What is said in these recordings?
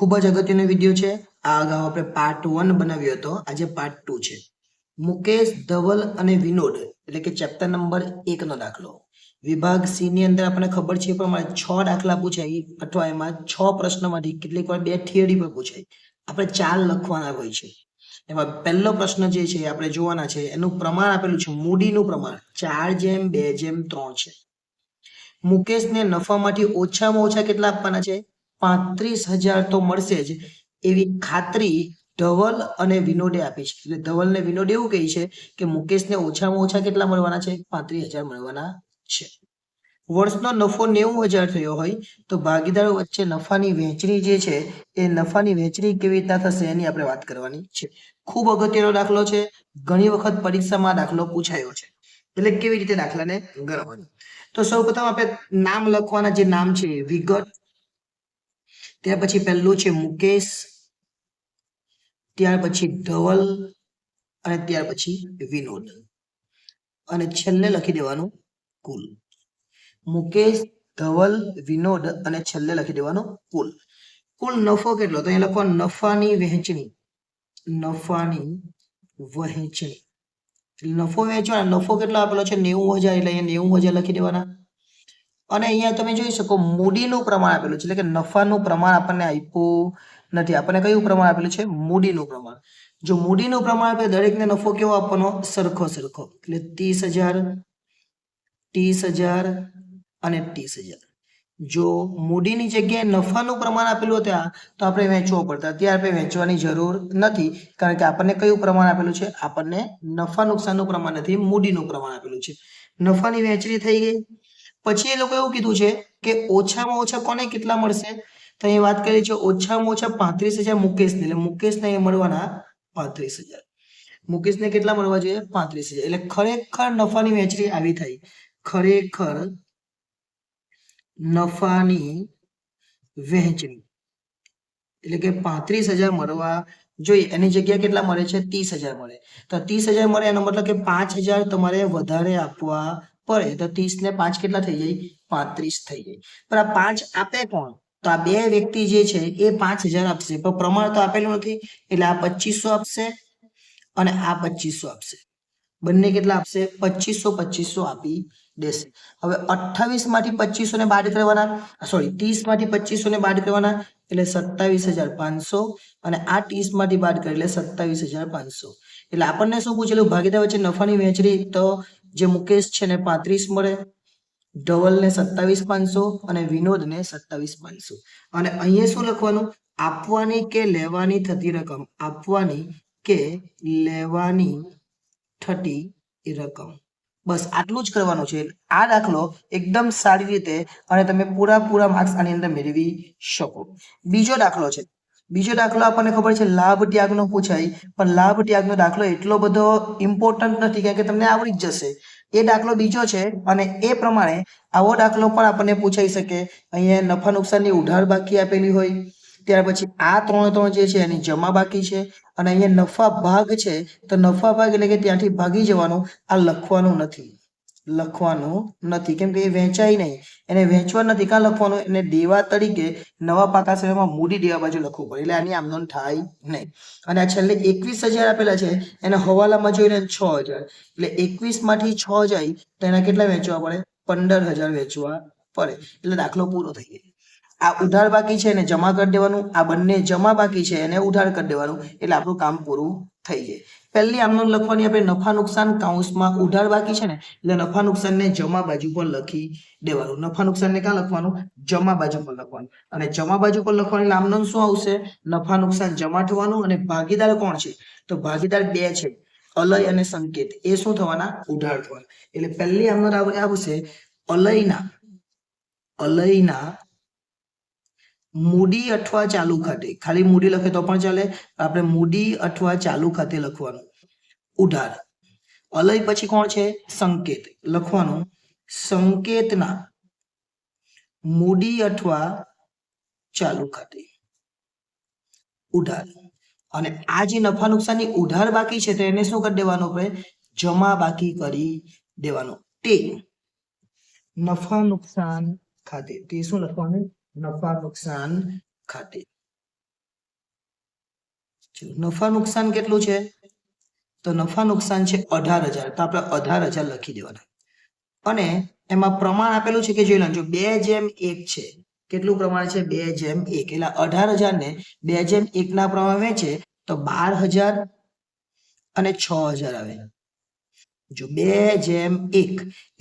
ખૂબ જ અગત્યનો વિડીયો છે। આ અગાઉ આપણે પાર્ટ 1 બનાવ્યો હતો, આજે પાર્ટ 2 છે। મુકેશ, ધવલ અને વિનોદ એટલે કે ચેપ્ટર નંબર 1 નો દાખલો। વિભાગ સી ની અંદર આપણને ખબર છે પ્રમાણે 6 દાખલા પૂછાય અથવા એમાં 6 પ્રશ્નમાંથી કેટલીક વાર 2 થિયરી પર પૂછાય। આપણે 4 લખવાના હોય છે। એમાં પહેલો પ્રશ્ન જે છે આપણે જોવાના છે, એનું પ્રમાણ આપેલું છે, મૂડીનું પ્રમાણ 4:2:3 છે। મુકેશને નફામાંથી ઓછામાં ઓછા કેટલા આપવાના છે? 35,000 તો મળશે જ એવી ખાતરી ધવલ અને વિનોદે આપી છે। એટલે ધવલ ને વિનોદ એવું કહે છે કે મુકેશને ઓછામાં ઓછા કેટલા મળવાના છે? 35,000 મળવાના છે। વર્ષનો નફો 90,000 થયો હોય તો ભાગીદારો વચ્ચે નફાની વહેંચણી જે છે એ નફાની વહેંચણી કેવી રીતના થશે એની આપણે વાત કરવાની છે। ખૂબ અગત્યનો દાખલો છે, ઘણી વખત પરીક્ષામાં દાખલો પૂછાયો છે। એટલે કેવી રીતે દાખલાને ગણવાનું, તો સૌપ્રથમ આપણે નામ લખવાના, જે નામ છે વિગત, ત્યાર પછી પહેલું છે મુકેશ, ત્યાર પછી ધવલ અને ત્યાર પછી વિનોદ, અને છેલ્લે લખી દેવાનું કુલ। મુકેશ, ધવલ, વિનોદ અને છેલ્લે લખી દેવાનું કુલ। કુલ નફો કેટલો? તો અહીંયા લખવાનું નફાની વહેંચણી, નફાની વહેંચણી, નફો વહેંચવાનો, નફો કેટલો આપેલો છે? 90,000, એટલે અહીંયા 90,000 લખી દેવાના। અને અહીંયા તમે જોઈ શકો મૂડીનું પ્રમાણ આપેલું છે, એટલે કે નફાનું પ્રમાણ આપણને આપ્યું નથી, આપણને કયું પ્રમાણ આપેલું છે? મૂડીનું પ્રમાણ। જો મૂડીનું પ્રમાણ આપે દરેકને નફો કેવો આપવાનો? સરખો સરખો, એટલે 30,000, 30,000 અને 30,000। જો મૂડીની જગ્યાએ નફાનું પ્રમાણ આપેલું હતા તો આપણે વેચવો પડતા, અત્યારે આપણે વેચવાની જરૂર નથી, કારણ કે આપણને કયું પ્રમાણ આપેલું છે? આપણને નફા નુકસાનનું પ્રમાણ નથી, મૂડીનું પ્રમાણ આપેલું છે। નફાની વહેંચણી થઈ ગઈ। પછી એ લોકો એવું કીધું છે કે ઓછામાં ઓછા કોને કેટલા મળશે? તો અહીં વાત કરી છે ઓછામાં ઓછા 35,000 મુકેશને, એટલે મુકેશને એ મળવાના 35,000। મુકેશને કેટલા મળવા જોઈએ? 35,000। એટલે ખરેખર નફાની વહેંચણી આવી થઈ, ખરેખર નફાની વહેંચણી એટલે કે 35,000 મળવા જોઈએ, એની જગ્યાએ કેટલા મળે છે? 30,000 મળે। તો 30,000 મળે એનો મતલબ કે 5,000 તમારે વધારે આપવા પડે, તો 30 ને 5 કેટલા થઈ જાય? 35 થઈ જાય। પણ આ 5 આપે કોણ? તો આ બે વ્યક્તિ જે છે એ 5,000 આપશે, પણ પ્રમાણ તો આપેલું નથી, એટલે આ 2500 આપશે અને આ 2500 આપશે। બંને કેટલા આપશે? 2500 2500 આપી દેશે। હવે 28 માંથી 2500 ને બાદ કરવાના, સોરી 30 માંથી 2500 ને બાદ કરવાના, એટલે 27,500, અને આ 30 માંથી બાદ કરે એટલે 27,500। એટલે આપણને શું પૂછેલું? ભાગીદાર વચ્ચે નફાની વહેંચણી, તો જે મુકેશ છે ને 35 મળે, ધવલને 27,500 અને વિનોદને 27,500। અને અહીંયા શું લખવાનું? આપવાની કે લેવાની થતી રકમ, આપવાની કે લેવાની થતી રકમ, બસ આટલું જ કરવાનું છે। આ દાખલો એકદમ સારી રીતે અને તમે પૂરા માર્ક્સ આની અંદર મેળવી શકો। બીજો દાખલો છે, બીજો દાખલો આપણને ખબર છે લાભ ત્યાગનો પૂછાય, પણ લાભ ત્યાગનો દાખલો એટલો બધો ઇમ્પોર્ટન્ટ નથી, કારણ કે તમને આવડી જ જશે। એ દાખલો બીજો છે અને એ પ્રમાણે આવો દાખલો પણ આપણને પૂછાઈ શકે। અહીંયા નફા નુકસાનની ઉધાર બાકી આપેલી હોય, ત્યાર પછી આ ત્રણ જે છે એની જમા બાકી છે, અને અહીંયા નફા ભાગ છે, તો નફા ભાગ એટલે કે ત્યાંથી ભાગી જવાનું, આ લખવાનું નથી, લખવાનું નથી, કેમ કે એ વહેંચાય નહીં, એને વહેંચવા નથી, કાં લખવાનું? એને દેવા તરીકે નવા પાકા સમયમાં મૂડી દેવા બાજુ લખવું પડે, એટલે આની આમનોન થાય નહીં। અને આ છેલ્લે 21,000 આપેલા છે, એને હવાલામાં જોઈને 6,000, એટલે 21 માંથી 6 જાય તો એના કેટલા વેચવા પડે? 15,000 વેચવા પડે, એટલે દાખલો પૂરો થઈ જાય। આ ઉધાર બાકી છે એને જમા કરી દેવાનું, આ બંને જમા બાકી છે એને ઉધાર કરી દેવાનું, એટલે આપણું કામ પૂરું થઈ જાય। પહેલી આમનોન લખવાની, આપણે નફા નુકસાન કૌંસમાં ઉધાર બાકી છે ને, એટલે નફા નુકસાનને જમા બાજુ પર લખી દેવાનું। નફા નુકસાનને ક્યાં લખવાનું? જમા બાજુ પર લખવાનું, અને જમા બાજુ પર લખવાની એટલે આમનોન શું આવશે? નફા નુકસાન જમા થવાનું, અને ભાગીદાર કોણ છે? તો ભાગીદાર બે છે, અલય અને સંકેત, એ શું થવાના? ઉધાર થવાના। એટલે પહેલી આમનોન આવશે અલયના, અલયના મૂડી અથવા ચાલુ ખાતે, ખાલી મૂડી લખે તો પણ ચાલે, આપણે મૂડી અથવા ચાલુ ખાતે લખવાનું ઉધાર। અલય પછી કોણ છે? સંકેત, લખવાનું સંકેતના મૂડી અથવા ચાલુ ખાતે ઉધાર। અને આ જે નફા નુકસાનની ઉધાર બાકી છે તો એને શું કરી દેવાનું? આપણે જમા બાકી કરી દેવાનું, તે નફા નુકસાન ખાતે, તે શું લખવાનું? નફા નુકસાન ખાતે। નફા નુકસાન કેટલું છે? તો નફા નુકસાન છે 18,000, તો આપણે 18,000 લખી દેવાના. અને એમાં પ્રમાણ આપેલું છે કે જોઈ લેજો 2:1 છે. કેટલું પ્રમાણ છે? 2:1. એટલે 18,000 ને 2:1 ના પ્રમાણે વેચે તો 12,000 અને 6,000 આવે. જો 2:1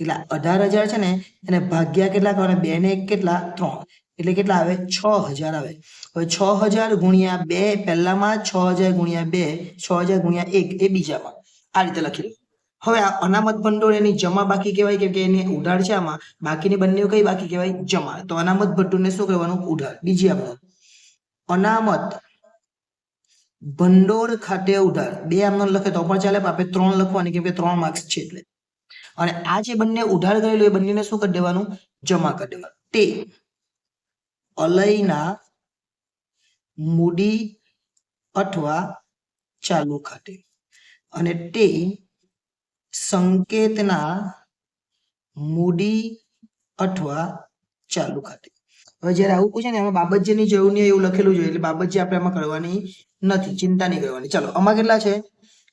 એટલે 18,000 છે ને એને ભાગ્યા કેટલા કરવાના? 2 ને 1 કેટલા? 3. એટલે કેટલા આવે? 6,000 આવે. હવે 6,000 ગુણ્યા 2 પહેલામાં, 6,000 ગુણ્યા 2, 6,000 ગુણ્યા 1 એ બીજામાં. આ રીતે લખી લો. હવે આ અનામત ભંડોળ એની જમા બાકી કહેવાય, કેમ કે એની ઉધાર છે આમાં. બાકીની બંને કઈ બાકી કહેવાય? જમા. તો અનામત ભંડોળને શું કરવાનું? ઉધાર. બીજી આપણે અનામત ભંડોળ ખાતે ઉધાર. 2 આમનો લખે તો પણ ચાલે, પણ આપણે 3 લખવાની, કેમ કે 3 માર્ક્સ છે એટલે. અને આ જે બંને ઉધાર કરેલું એ બંનેને શું કરી દેવાનું? જમા કરી દેવાનું. તે અલયના મૂડી અથવા ચાલુ ખાતે અને તે સંકેતના મૂડી અથવા ચાલુ ખાતે. હવે જ્યારે આવું પૂછે ને એમાં બાબતજીની જરૂર નહીં એવું લખેલું જોઈએ, એટલે બાબતજી આપણે આમાં કરવાની નથી, ચિંતા નહીં કરવાની. ચાલો આમાં કેટલા છે?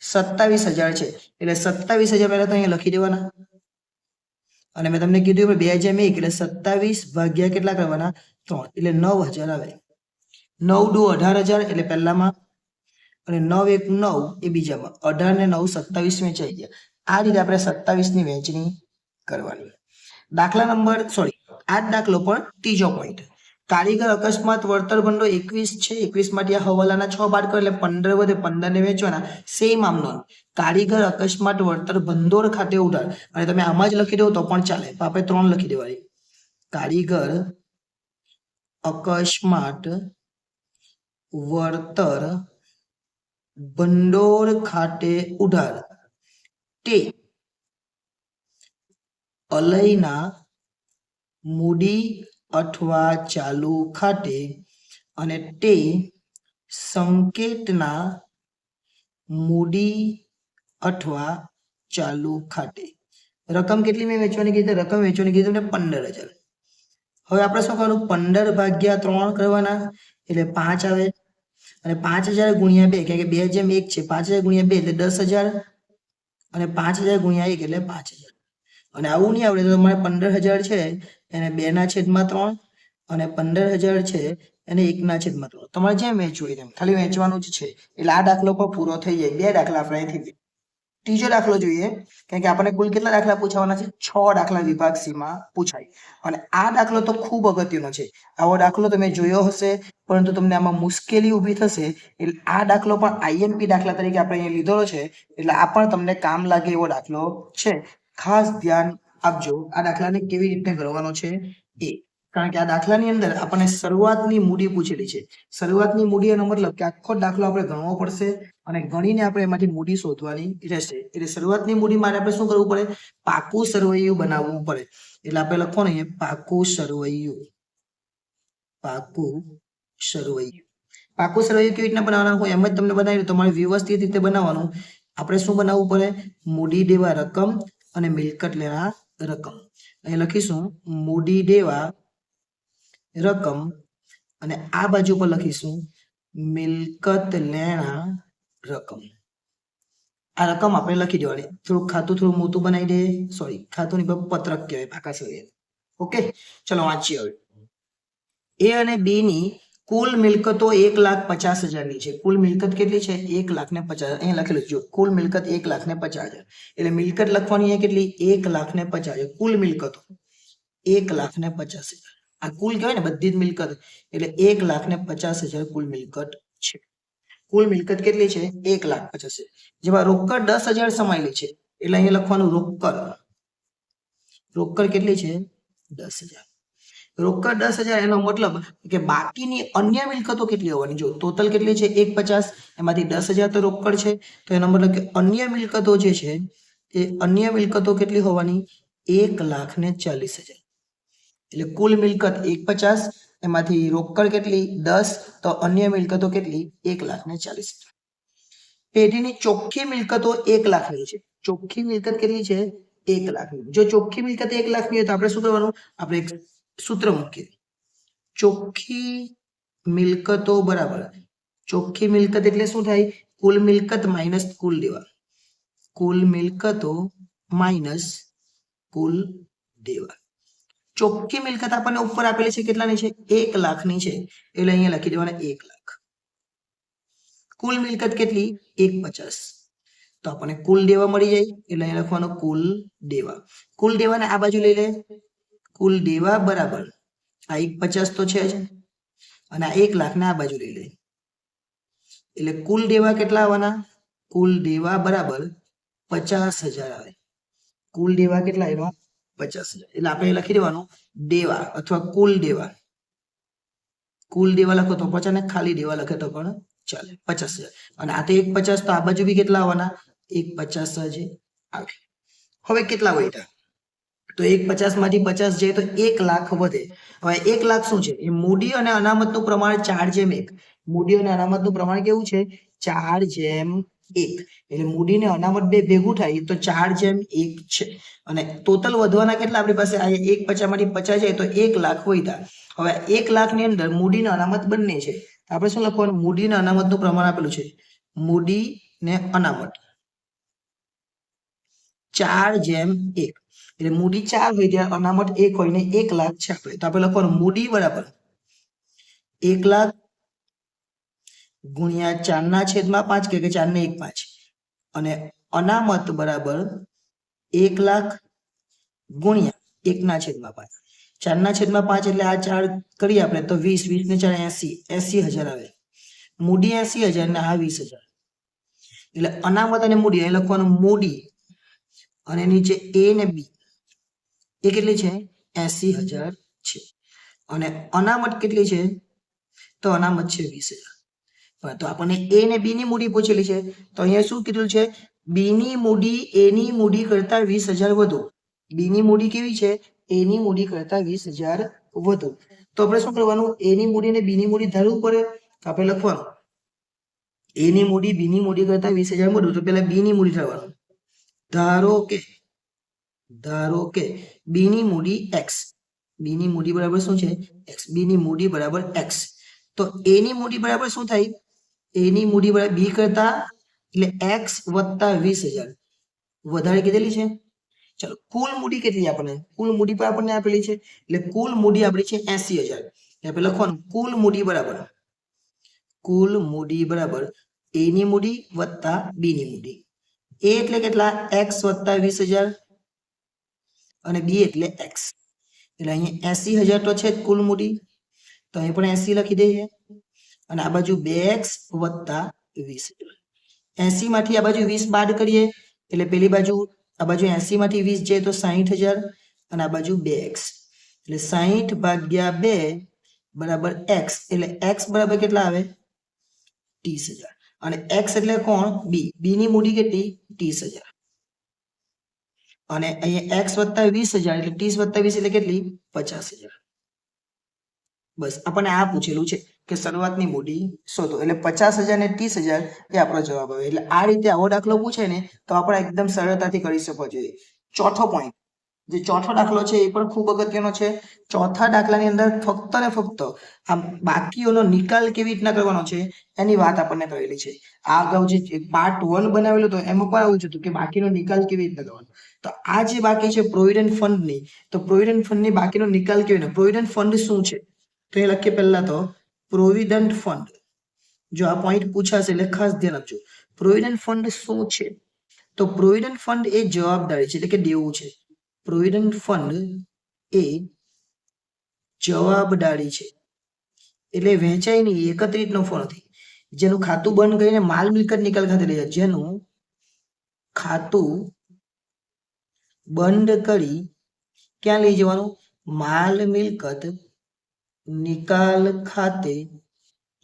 27,000 છે. એટલે 27,000 પહેલા તો અહીંયા લખી દેવાના. અને મેં તમને કીધું 2:1 એટલે 27 ભાગ્યા કેટલા કરવાના? 3. એટલે 9,000 આવે. 9 દુ 18,000 એટલે પહેલામાં, અને 9 1 9 એ બીજામાં. 18 ને 9 27 વેચાઈ ગયા. આ રીતે આપણે 27 ની વહેંચણી કરવાની. દાખલા નંબર આ જ દાખલો પણ ત્રીજો પોઈન્ટ. કારીગર અકસ્માત વળતર ભંડોળ 21 છે. 21 માંથી આ હવાલાના 6 બાદ કરો એટલે 15 વધે. 15 ને વેચવાના. સેમ આમ નોંધ. કારીગર અકસ્માત વળતર ભંડોળ ખાતે ઉધાર. અને તમે આમાં જ લખી દો તો પણ ચાલે, આપણે 3 લખી દેવાની. કારીગર અકસ્માત વળતર ભંડોળ ખાતે ઉધાર તે અલયના મૂડી અથવા ચાલુ ખાતે અને તે સંકેતના મૂડી અથવા ચાલુ ખાતે. રકમ કેટલી મેં વેચવાની કીધી? રકમ વેચવાની કીધી તમને 15,000. હવે આપણે શું કરવાનું? 15 ભાગ્યા 3 કરવાના એટલે 5 આવે. અને 5,000 ગુણ્યા 2, કારણ કે 2:1 છે. 5,000 ગુણ્યા 2 એટલે 10,000 અને 5,000 ગુણ્યા 1 એટલે 5,000. અને આવું નહીં આવડે તો તમારે 15,000 છે એને 2/3 અને 15,000 છે એને 1/3. તમારે જેમ વેચવું હોય તેમ, ખાલી વેચવાનું જ છે. એટલે આ દાખલો પણ પૂરો થઈ જાય. 2 દાખલા આપણે અહીંથી. ત્રીજો દાખલો જોઈએ, કારણ કે આપણને કુલ કેટલા દાખલા પૂછવાના છે? 6 દાખલા વિભાગ સી માં પૂછાય. અને આ દાખલો તો ખૂબ અગત્યનો છે. આવો દાખલો તમે જોયો હશે, પરંતુ તમને આમાં મુશ્કેલી ઊભી થશે. એટલે આ દાખલો પણ આઈએમપી દાખલા તરીકે આપણે અહીંયા લીધેલો છે. એટલે આ પણ તમને કામ લાગે એવો દાખલો છે. ખાસ ધ્યાન આપજો આ દાખલાને કેવી રીતે ગણવાનો છે એ. કારણ કે આ દાખલાની અંદર આપણને શરૂઆતની મૂડી પૂછેલી છે. શરૂઆતની મૂડી એનો મતલબ કે આખો દાખલો આપણે ગણવો પડશે અને ગણીને આપણે એમાંથી મૂડી શોધવાની રહેશે. એટલે શરૂઆતની મૂડી માટે આપણે શું કરવું પડે? પાકું સરવૈયું બનાવવું પડે. એટલે આપણે લખવાનું અહીંયા પાકું સરવૈયું. પાકું સરવૈયું. પાકું સરવૈયું કેવી રીતના બનાવવાનું હું એમ જ તમને બનાવી. તમારે વ્યવસ્થિત રીતે બનાવવાનું. આપણે શું બનાવવું પડે? મૂડી દેવા રકમ અને મિલકત લેવા રકમ. અહીં લખીશું મૂડી દેવા રકમ અને આ બાજુ પર લખીશું મિલકત લેણા રકમ. આ રકમ આપણે લખી દેવાની. થોડું ખાતું થોડું મોટું બનાવી દે. ખાતું ની પત્રક કહેવાય પાકા સરવૈયા. ઓકે, ચલો વાંચીએ હવે. એ અને બી ની કુલ મિલકતો 1,50,000 ની છે. કુલ મિલકત કેટલી છે? 1,50,000. અહીંયા લખેલું છે કુલ મિલકત 1,50,000. એટલે મિલકત લખવાની છે કેટલી? 1,50,000. કુલ મિલકતો 1,50,000. આ કુલ કહેવાય ને બધી જ મિલકત. એટલે 1,50,000 કુલ મિલકત છે. કુલ મિલકત કેટલી છે? 1,50,000. જેમાં રોકડ 10,000 સમાયેલી છે. એટલે અહીંયા લખવાનું રોકડ. રોકડ કેટલી છે? 10,000. રોકડ 10,000 એનો મતલબ કે બાકીની અન્ય મિલકતો કેટલી હોવાની? જો ટોટલ કેટલી છે? 1,50,000. એમાંથી 10,000 તો રોકડ છે. તો એનો મતલબ કે અન્ય મિલકતો જે છે એ અન્ય મિલકતો કેટલી હોવાની? 1,40,000. એટલે કુલ મિલકત 1,50,000, એમાંથી રોકડ કેટલી? 10. તો અન્ય મિલકતો કેટલી? 1,40,000. પેઢીની ચોખ્ખી મિલકતો 1,00,000 ની છે. ચોખ્ખી મિલકત કેટલી છે? 1,00,000 ની. જો ચોખ્ખી મિલકત 1,00,000 ની હોય તો આપણે શું કરવાનું? આપણે એક સૂત્ર મૂકીએ. ચોખ્ખી મિલકતો બરાબર ચોખ્ખી મિલકત એટલે શું થાય? કુલ મિલકત માઇનસ કુલ દેવા. કુલ મિલકતો માઇનસ કુલ દેવા. ચોખ્ખી મિલકત આપણને ઉપર આપેલી છે કેટલાની છે? 1 લાખની છે, એટલે અહીંયા લખી દેવાના 1 લાખ. કુલ મિલકત કેટલી? 150. તો આપણને કુલ દેવા મળી જાય, એટલે અહીંયા લખવાનો કુલ દેવા. કુલ દેવાને આ બાજુ લઈ લે. કુલ દેવા બરાબર આ 150 તો છે જ, અને આ 1 લાખને આ બાજુ લઈ લે, એટલે કુલ દેવા કેટલા આવવાના? કુલ દેવા બરાબર 50,000 આવે. કુલ દેવા કેટલા આવ્યા? 50,000. એટલે આપણે લખી દેવાનું દેવા અથવા કુલ દેવા. કુલ દેવા લખો તો 50 ને ખાલી દેવા લખે તો પણ ચાલે. 50,000. અને આ તો 150, તો આ બાજુ બી કેટલા આવવાના? 150 જ આવે. હવે કેટલા વધ્યા? તો 150 માંથી 50 જાય તો 1 લાખ વધે. હવે 1 લાખ શું છે? એ મૂડી અને અનામતનું પ્રમાણ 4:1. મૂડી અને અનામતનું પ્રમાણ કેવું છે? 4:1. એટલે મૂડી ને અનામત બે ભેગું થાય તો 4:1 છે. અને ટોટલ વધવાના કેટલા આપણી પાસે? આ 150 માંથી 50 જાય તો 1 લાખ વધ્યા. હવે 1 લાખ ની અંદર મૂડી ને અનામત બંને છે. આપણે શું લખવાનું? મૂડી ને અનામતનું પ્રમાણ આપેલું છે. મૂડી ને અનામત 4:1. એટલે મૂડી 4 હોય ત્યારે અનામત 1 હોય ને 1 લાખ છે આપણે. તો આપણે લખવાનું મૂડી બરાબર 1 લાખ ગુણ્યા 4/5 કે 4/1/5, અને અનામત બરાબર 1 લાખ ગુણ્યા 1/5. 4/5 એટલે આ 4 કરીએ આપણે તો 20, 20 ને 4 80, 80,000 આવે. મૂડી 80,000 ને આ 20,000. એટલે અનામત અને મૂડી અહીં લખવાનું મૂડી, અને નીચે એ ને બી એ કેટલી છે? 80,000 છે. અને અનામત કેટલી છે? તો અનામત છે 20,000. તો આપણને એ ને બી ની મૂડી પૂછેલી છે, તો અહીંયા શું કીધું છે? બી ની મૂડી એ ની મૂડી કરતા 20,000 વધુ. બી ની મૂડી કેવી છે? એ ની મૂડી કરતા 20,000 વધુ. તો આપણે શું કરવાનું? એ ની મૂડી ને બી ની મૂડી ધારવું પડે. તો આપણે લખવાનું એ ની મૂડી બી ની મૂડી કરતા 20,000 વધુ. તો પેલા બી ની મૂડી ધારવાનું. ધારો કે બી ની મૂડી x. બી ની મૂડી બરાબર શું છે? x. બી ની મૂડી બરાબર x. તો એ ની મૂડી બરાબર શું થાય? એ ની મૂડી બરાબર બી કરતા, એટલે x વત્તા 20,000 વધારે કીધેલી છે. ચલો કુલ મૂડી કેટલી આપણને? કુલ મૂડી પર આપણને આપેલી છે, એટલે કુલ મૂડી આપણી છે 80,000. આપણે લખવાનું કુલ મૂડી બરાબર એ ની મૂડી વત્તા બી ની મૂડી. એ એટલે કેટલા? x વત્તા 20,000, અને બી એટલે x. એટલે અહીંયા 80,000 તો છે જ કુલ મૂડી, તો અહીં પણ 80 લખી દઈએ. અને આ બાજુ 2x વત્તા 20,000. 80 માંથી આ બાજુ 20 બાદ કરીએ, એટલે પેલી બાજુ આ બાજુ 80 માંથી 20 જાય તો 60,000, અને આ બાજુ 2x, એટલે 60/2 બરાબર x. એટલે x બરાબર કેટલા આવે? 30,000. અને x એટલે કોણ? બી. બી ની મૂડી કેટલી? 30,000. અને અહીંયા x વત્તા 20,000 એટલે 30 વત્તા 20 એટલે કેટલી? 50,000. બસ આપણને આ પૂછેલું છે કે શરૂઆતની મૂડી શોધો. એટલે 50,000 ને 30,000 એ આપણો જવાબ આવે. એટલે આ રીતે આવો દાખલો પૂછે ને તો આપણે એકદમ સરળતાથી કરી શકો જોઈએ. ચોથો પોઈન્ટ, જે ચોથો દાખલો છે એ પણ ખૂબ અગત્યનો છે. ચોથા દાખલાની અંદર ફક્ત ને ફક્ત આ બાકીઓનો નિકાલ કેવી રીતના કરવાનો છે એની વાત આપણને કરેલી છે. આ અગાઉ જે પાર્ટ 1 બનાવેલો હતો એમાં પણ આવું જ હતું કે બાકીનો નિકાલ કેવી રીતના કરવાનો. તો આ જે બાકી છે પ્રોવિડન્ટ ફંડની, તો પ્રોવિડન્ટ ફંડની બાકીનો નિકાલ કેવી રીતે? પ્રોવિડન્ટ ફંડ શું છે? તો એ લખીએ પહેલા તો પ્રોવિડન્ટ ફંડ. જો આ પોઈન્ટ પૂછાશે એટલે ખાસ ધ્યાન આપજો. પ્રોવિડન્ટ ફંડ શું છે? તો પ્રોવિડન્ટ ફંડ એ જવાબદારી છે, એટલે કે દેવું છે. પ્રોવિડન્ટ ફંડ એ જવાબદારી છે, એટલે વહેંચાય નહીં, એકત્રિત નફો નથી. જેનું ખાતું બંધ કરીને માલ મિલકત નિકાલ ખાતે લઈ જાય. જેનું ખાતું બંધ કરી ક્યાં લઈ જવાનું? માલ મિલકત નિકાલ ખાતે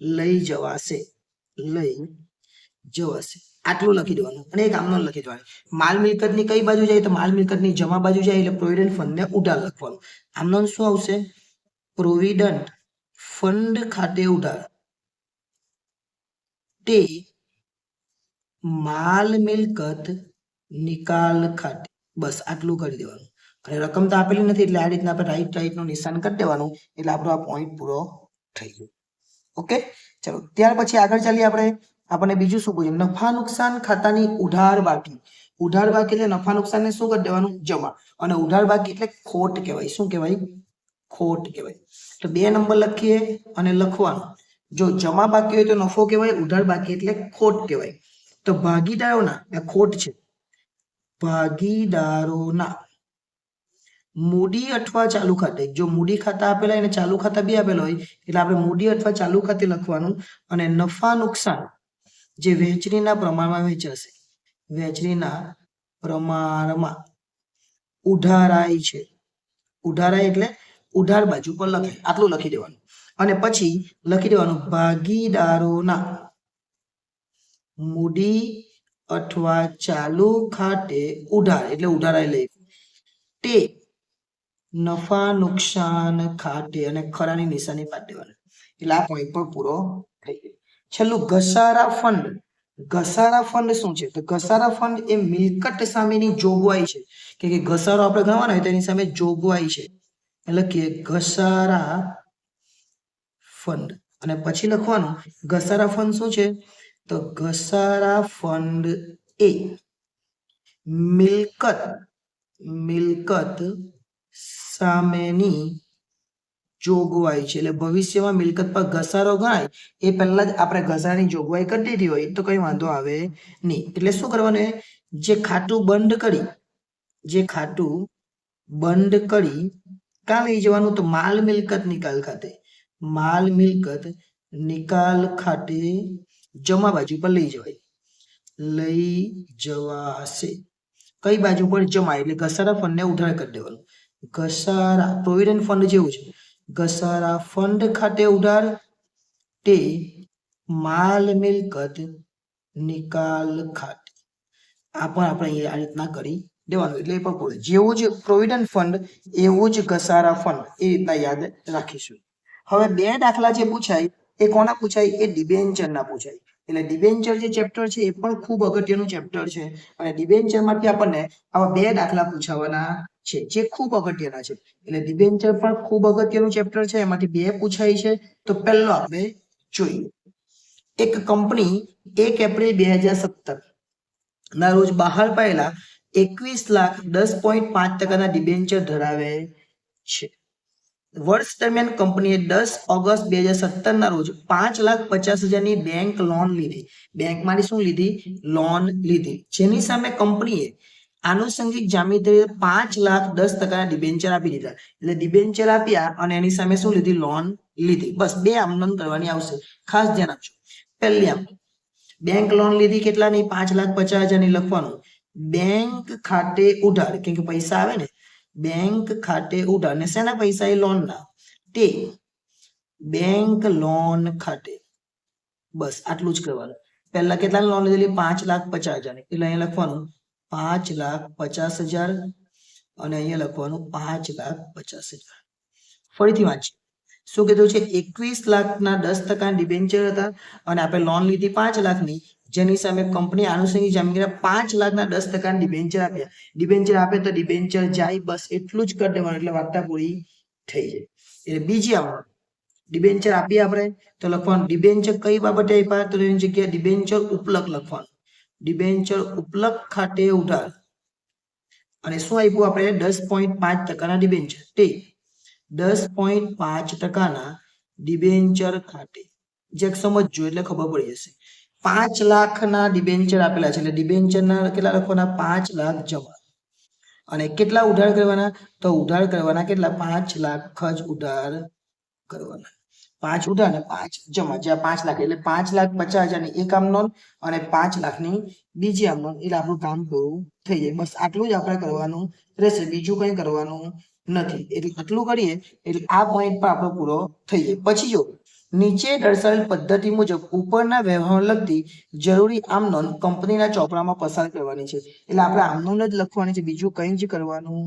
લઈ જવાશે. આટલું લખી દેવાનું, અને એક આમનો લખી દેવાનું. માલ મિલકત ની કઈ બાજુ જાય? તો માલ મિલકત ની જમા બાજુ જાય, એટલે પ્રોવિડન્ટ ફંડ ને ઉધાર લખવાનું. આમનો શું આવશે? પ્રોવિડન્ટ ફંડ ખાતે ઉધાર તે માલ મિલકત નિકાલ ખાતે. બસ આટલું કરી દેવાનું. અને રકમ તો આપેલી નથી એટલે આ રીતના આપણે રાઈટ નું નિશાન કરી દેવાનું, એટલે આપણો આ પોઈન્ટ પૂરો થઈ ગયો. ઓકે, ચલો ત્યાર પછી આગળ ચાલીએ આપણે. આપણને બીજું શું પૂછ્યું? નફા નુકસાન ખાતાની ઉધાર બાકી. ઉધાર બાકી એટલે નફા નુકસાન ને શું કરી દેવાનું? જમા. અને ઉધાર બાકી એટલે ખોટ કહેવાય. શું કહેવાય? ખોટ કહેવાય. તો 2 નંબર લખીએ અને લખવાનું. જો જમા બાકી હોય તો નફો કહેવાય, ઉધાર બાકી એટલે ખોટ કહેવાય. તો ભાગીદારોના, આ ખોટ છે, ભાગીદારોના મૂડી અથવા ચાલુ ખાતે. જો મૂડી ખાતા આપેલા અને ચાલુ ખાતા બી આપેલા હોય એટલે આપણે મૂડી અથવા ચાલુ ખાતે લખવાનું. અને નફા નુકસાન જે વહેંચણીના પ્રમાણમાં વહેંચાશે, વહેંચણીના પ્રમાણમાં ઉધારાય છે. ઉધારાય એટલે ઉધાર બાજુ પર લખાય, આટલું લખી દેવાનું. અને પછી લખી દેવાનું ભાગીદારોના મૂડી અથવા ચાલુ ખાતે ઉધાર એટલે ઉધારાય લઈ તે નફા નુકસાન ખાતે અને ખરાની નિશાની પાડી દેવાની. એટલે આ પોઈન્ટ પર પૂરો થઈ ગયો. છેલ્લું ઘસારા ફંડ. ઘસારા ફંડ શું છે? તો ઘસારા ફંડ એ મિલકત સામેની જોગવાઈ છે કે ઘસારો આપણે ગણવાનો હોય તેની સામે જોગવાઈ છે. એટલે કે ઘસારા ફંડ. અને પછી લખવાનું ઘસારા ફંડ શું છે? તો ઘસારા ફંડ એ મિલકત સામેની જોગવાઈ છે. એટલે ભવિષ્યમાં મિલકત પર ઘસારો ગણાય એ પહેલા જ આપણે ઘસારાની જોગવાઈ કરી દીધી હોય તો કઈ વાંધો આવે નહીં. એટલે શું કરવાનું? જે ખાતું બંધ કરી કાં લઈ જવાનું? તો માલ મિલકત નિકાલ ખાતે. માલ મિલકત નિકાલ ખાતે જમા બાજુ પર લઈ જવાશે. કઈ બાજુ પર? જમા. એટલે ઘસારા ફંડ ને ઉધાર કરી દેવાનું. ઘસારા પ્રોવિડન્ટ ફંડ જેવું છે. ઘસારા ફંડ ખાતે ઉધાર તે માલ મિલકત નિકાલ ખાતે. આ પણ આપણે આ રીતના કરી દેવાનું. એટલે એ પણ પૂરું. જેવું જ પ્રોવિડન્ટ ફંડ એવું જ ઘસારા ફંડ, એ રીતના યાદ રાખીશું. હવે 2 દાખલા જે પૂછાય એ કોના પૂછાય? એ ડિબેન્ચરના પૂછાય. એટલે ડિબેન્ચર જે ચેપ્ટર છે એ પણ ખૂબ અગત્યનું ચેપ્ટર છે અને ડિબેન્ચર માંથી આપણને આવા 2 દાખલા પૂછાવાના છે જે ખૂબ અગત્યના છે. એટલે ડિબેન્ચર પણ ખૂબ અગત્યનું ચેપ્ટર છે, એમાંથી 2 પૂછાય છે. તો પહેલો આપણે જોઈએ. એક કંપની 1 એપ્રિલ 2017 ના રોજ બહાર પાડેલા 21,10.5% ડિબેન્ચર ધરાવે છે. વર્ષ દરમિયાન કંપનીએ 10 ઓગસ્ટ 2017 ના રોજ 5,50,000ની બેંક લોન લીધી. બેંકમાંથી શું લીધી? લોન લીધી. જેની સામે કંપનીએ આનુષંગિક જામીનદારે 5,10% ડિબેન્ચર આપી દીધા. એટલે ડિબેન્ચર આપ્યા અને એની સામે શું લીધી? લોન લીધી. બસ 2 આમનોન કરવાની આવશે. ખાસ ધ્યાન આપજો. પહેલી આમ બેંક લોન લીધી કેટલાની? 5,50,000ની લખવાનું. બેંક ખાતે ઉધાર, કેમ કે પૈસા આવે ને, બેંક ખાતે ઉધાર. ને શેના પૈસા? એ લોનના. તે બેંક લોન ખાતે. બસ આટલું જ કરવાનું. પહેલા કેટલાની લોન લીધેલી? 5,50,000ની. એટલે અહીંયા લખવાનું 5,50,000 અને અહીંયા લખવાનું 5,50,000. ફરીથી વાંચીએ. શું કીધું છે? 21,10% ડિબેન્ચર હતા અને આપણે લોન લીધી 5 લાખની, જેની સામે કંપની આનુષંગિક જામીનદારે 5,10% ડિબેન્ચર આપ્યા. ડિબેન્ચર આપે તો ડિબેન્ચર જાય. બસ એટલું જ કરી દેવાનું એટલે વાર્તા પૂરી થઈ જાય. એટલે બીજી આવડત ડિબેન્ચર આપી આપણે તો લખવાનું ડિબેન્ચર કઈ બાબતે આપ્યા? તો એની જગ્યાએ ડિબેન્ચર ઉપલક લખવાનું. ડિબેન્ચર ઉપલક ખાતે ઉધાર. અને શું આપ્યું આપણે? 10.5%ના ડિબેન્ચર. તે 10.5%ના ડિબેન્ચર ખાતે. જે સમજજો એટલે ખબર પડી જશે. 5 લાખના ડિબેન્ચર આપેલા છે એટલે ડિબેન્ચરના કેટલા લખવાના? 5 લાખ જમા. અને કેટલા ઉધાર કરવાના? તો ઉધાર કરવાના કેટલા? 5 લાખ જ ઉધાર કરવાના. 5 ઉધાર અને 5 જમા. જ્યાં 5 લાખ એટલે 5,50,000ની એક આમ નોંધ અને 5 લાખની બીજી આમ નોંધ. એટલે આપણું કામ પૂરું થઈ જાય. બસ આટલું જ આપણે કરવાનું રહેશે, બીજું કંઈ કરવાનું નથી. એટલે આટલું કરીએ એટલે આ પોઈન્ટ પર આપણો પૂરો થઈ જાય. પછી જો નીચે દર્શાવેલ પદ્ધતિ મુજબ ઉપરના વ્યવહાર લગતી જરૂરી આમ નોંધ કંપનીના ચોપડામાં પસાર કરવાની છે. એટલે આપણે આમ નોંધ જ લખવાની છે, બીજું કંઈ જ કરવાનું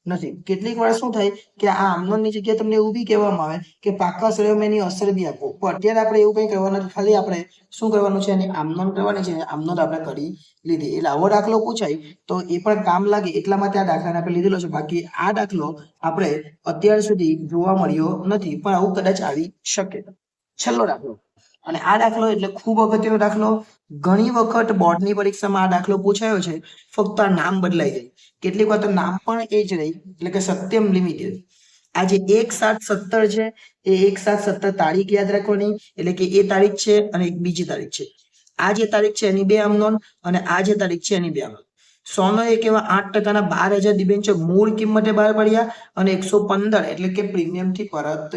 નથી. કેટલીક વાર શું થાય કે આ આમ નોંધની જગ્યાએ તમને એવું બી કહેવામાં આવે કે પાકા સળિયામાં એની અસર બી આપો, પણ અત્યારે આપણે એવું કંઈ કરવાનું નથી. ખાલી આપણે શું કરવાનું છે? એની આમ નોંધ કરવાની છે. આમ નોંધ આપણે કરી લીધી. એટલે આવો દાખલો પૂછાય તો એ પણ કામ લાગે એટલા માટે આ દાખલાને આપણે લીધેલો છે. બાકી આ દાખલો આપણે અત્યાર સુધી જોવા મળ્યો નથી, પણ આવું કદાચ આવી શકે. છેલ્લો દાખલો. અને આ દાખલો એટલે ખૂબ અગત્યનો દાખલો. ઘણી વખત બોર્ડની પરીક્ષામાં આ દાખલો પૂછાયો છે, ફક્ત આ નામ બદલાઈ જાય. કેટલીક વાર તો નામ પણ એ જ રહી, એટલે કે સત્યમ લિમિટેડ. આ જે 1/7/17 છે એ 1/7/17 તારીખ યાદ રાખવાની, એટલે કે એ તારીખ છે અને એક બીજી તારીખ છે. આ જે તારીખ છે એની બે આમ નોંધ અને આ જે તારીખ છે એની બે આમ નોંધ. 100 એક એવા 8%ના 12,000 ડિબેન્ચર મૂળ કિંમતે બહાર પડ્યા અને 115 એટલે કે પ્રીમિયમથી પરત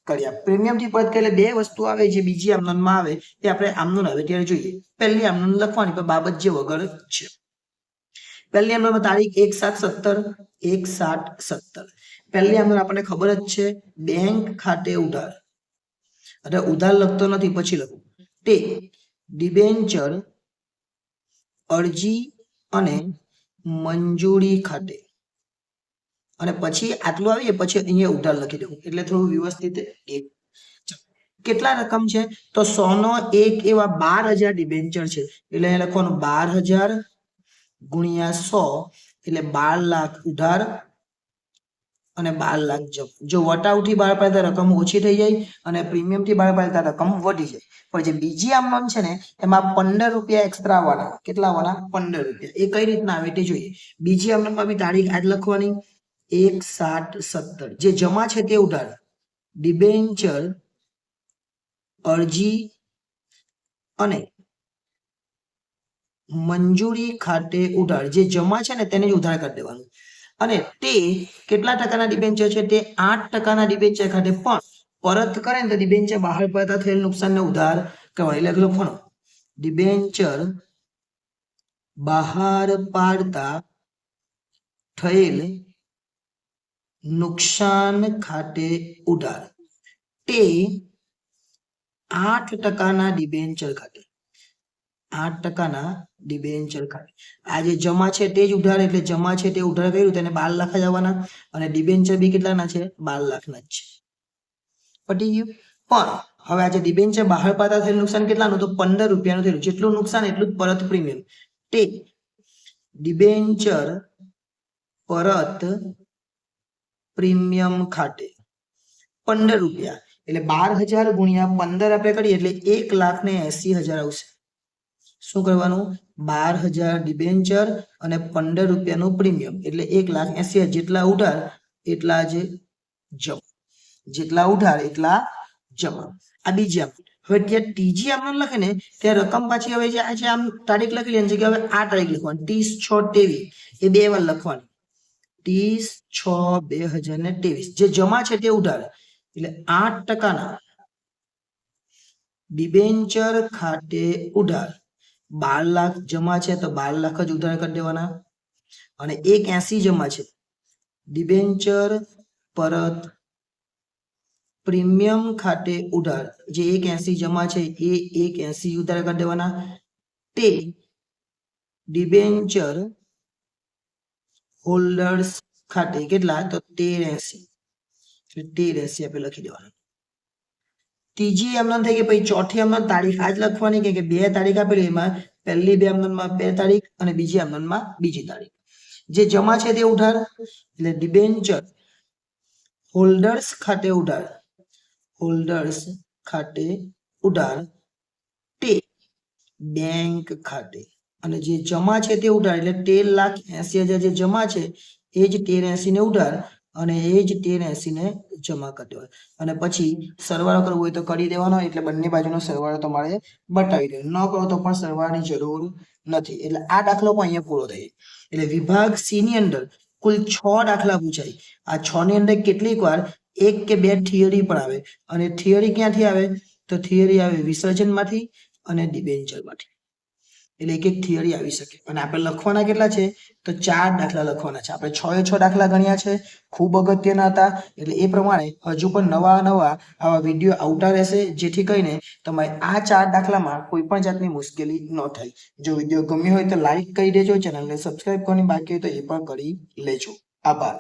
કર્યા. પ્રીમિયમથી પરત કરે બે વસ્તુ આવે જે બીજી આમનોંધમાં આવે એ આપણે આમનોંધ આવે ત્યારે જોઈએ. પહેલી આમનોંધ લખવાની પણ બાબત જે વગર છે. પહેલી આમનોંધમાં તારીખ 1/7/17 1/7/17. પહેલી આમનોંધ આપણને ખબર જ છે, બેંક ખાતે ઉધાર. એટલે ઉધાર લખતો નથી, પછી લખું તે ડિબેન્ચર અરજી અને મંજૂરી ખાતે. અને પછી આટલું આવીએ પછી અહીંયા ઉધાર લખી દઉં એટલે થોડું વ્યવસ્થિત. કેટલા રકમ છે તો 100 એક એવા 12,000 ડિબેન્ચર છે, એટલે અહીંયા લખવાનું 12,000 ગુણ્યા 100 એટલે 12 લાખ ઉધાર અને 12 લાખ જપ. જો વટાવથી બહાર પાડતા રકમ ઓછી થઈ જાય અને પ્રીમિયમથી બહાર પાડતા રકમ વધી જાય. પણ જે બીજી આમનોંધ છે ને એમાં 15 રૂપિયા એક્સ્ટ્રા આવવાના. કેટલા આવવાના? 15 રૂપિયા. એ કઈ રીતના આવે તે જોઈએ. બીજી આમનોંધમાં બી તારીખ આજ લખવાની 1/7/17. જે જમા છે તે ઉધાર, ડિબેન્ચર અરજી અને મંજૂરી ખાતે ઉધાર. જે જમા છે ને તેને જ ઉધાર કરી દેવાનું. અને તે કેટલા ટકાના ડિબેન્ચર છે? તે 8%ના ડિબેન્ચર ખાતે પણ પરત કરે ને તો ડિબેન્ચર બહાર પડતા થયેલ નુકસાનને ઉધાર કહેવાય. એટલે લખવાનો ડિબેન્ચર બહાર પાડતા થયેલ નુકસાન ખાતે ઉધાર. તે 8%ના ડિબેન્ચર ખાતે 8%ના ડિબેન્ચર ખાતે. આ જે જમા છે તે જ ઉધાર, એટલે જમા છે તે ઉધાર કર્યું તેને 12 લાખ જ આવવાના અને ડિબેન્ચર બી કેટલાના છે? 12 લાખના જ છે. પટી ગયું. પણ હવે આ જે ડિબેન્ચર બહાર પાડતા થયેલ નુકસાન કેટલાનું? તો 15 રૂપિયાનું થયેલું. જેટલું નુકસાન એટલું જ પરત પ્રીમિયમ. તે ડિબેન્ચર પરત પ્રીમિયમ ખાતે 15 રૂપિયા એટલે 12,000 ગુણ્યા 15 આપણે કરીએ એટલે 1,80,000 આવશે. શું કરવાનું? 12,000 ડિબેન્ચર અને 15 રૂપિયાનું પ્રીમિયમ એટલે 1,80,000. જેટલા ઉધાર એટલા જ જમા. જેટલા ઉધાર એટલા જમા. આ બીજી આમ. હવે ત્યાં ત્રીજી આમનોંધ લખે ને ત્યાં રકમ પાછી હવે જે આ આમ તારીખ લખી એની જગ્યાએ હવે આ તારીખ લખવાની 30/6/23. એ બે વાર લખવાની 30/6/2023. જે જમા છે તે ઉધાર એટલે 8%ના ડિબેન્ચર ખાતે ઉધાર. 12 લાખ જમા છે તો 12 લાખ જ ઉધાર કરી દેવાના અને 180 જમા છે. ડિબેન્ચર પરત પ્રીમિયમ ખાતે ઉધાર. જે 180 જમા છે એ 180 ઉધાર કરી દેવાના. તે ડિબેન્ચર હોલ્ડર્સ ખાતે કેટલા? તો 1380. 1380 આપણે લખી દેવાનું. ત્રીજી આમનોંધ થઈ ગઈ. પછી ચોથી આમનોંધ તારીખ આજ લખવાની કે બે તારીખ આપેલી, એમાં પહેલી બે આમનોંધમાં બે તારીખ અને બીજી આમનોંધમાં બીજી તારીખ. જે જમા છે તે ઉધાર એટલે ડિબેન્ચર હોલ્ડર્સ ખાતે ઉધાર. હોલ્ડર્સ ખાતે ઉધાર તે બેંક ખાતે. અને જે જમા છે તે ઉધાર એટલે 13,80,000 જે જમા છે એ જ 1380 ને ઉધાર અને એ જ 1380 ને જમા કરી દેવાય. અને પછી સરવાળો કરવો હોય તો કરી દેવાનો, એટલે બંને બાજુનો સરવાળો તમારે બતાવી દેવાનો. ન કરો તો પણ સરવાળાની જરૂર નથી. એટલે આ દાખલો પણ અહીંયા પૂરો થાય. એટલે વિભાગ સી ની અંદર કુલ 6 દાખલા પૂછાય. આ 6 ની અંદર કેટલીક વાર એક કે બે થિયરી પણ આવે. અને થિયરી ક્યાંથી આવે? તો થિયરી આવે વિસર્જનમાંથી અને ડિબેન્ચરમાંથી. એટલે એક એક થિયરી આવી શકે. અને આપણે લખવાના કેટલા છે? તો 4 દાખલા લખવાના છે. આપણે 6 એ 6 દાખલા ગણ્યા છે, ખૂબ અગત્યના હતા. એટલે એ પ્રમાણે હજુ પણ નવા આવા વિડીયો આવતા રહેશે, જેથી કરીને તમારે આ 4 દાખલામાં કોઈ પણ જાતની મુશ્કેલી ન થાય. જો વિડીયો ગમ્યો હોય તો લાઈક કરી દેજો, ચેનલને સબસ્ક્રાઇબ કરવાની બાકી હોય તો એ પણ કરી લેજો. આભાર.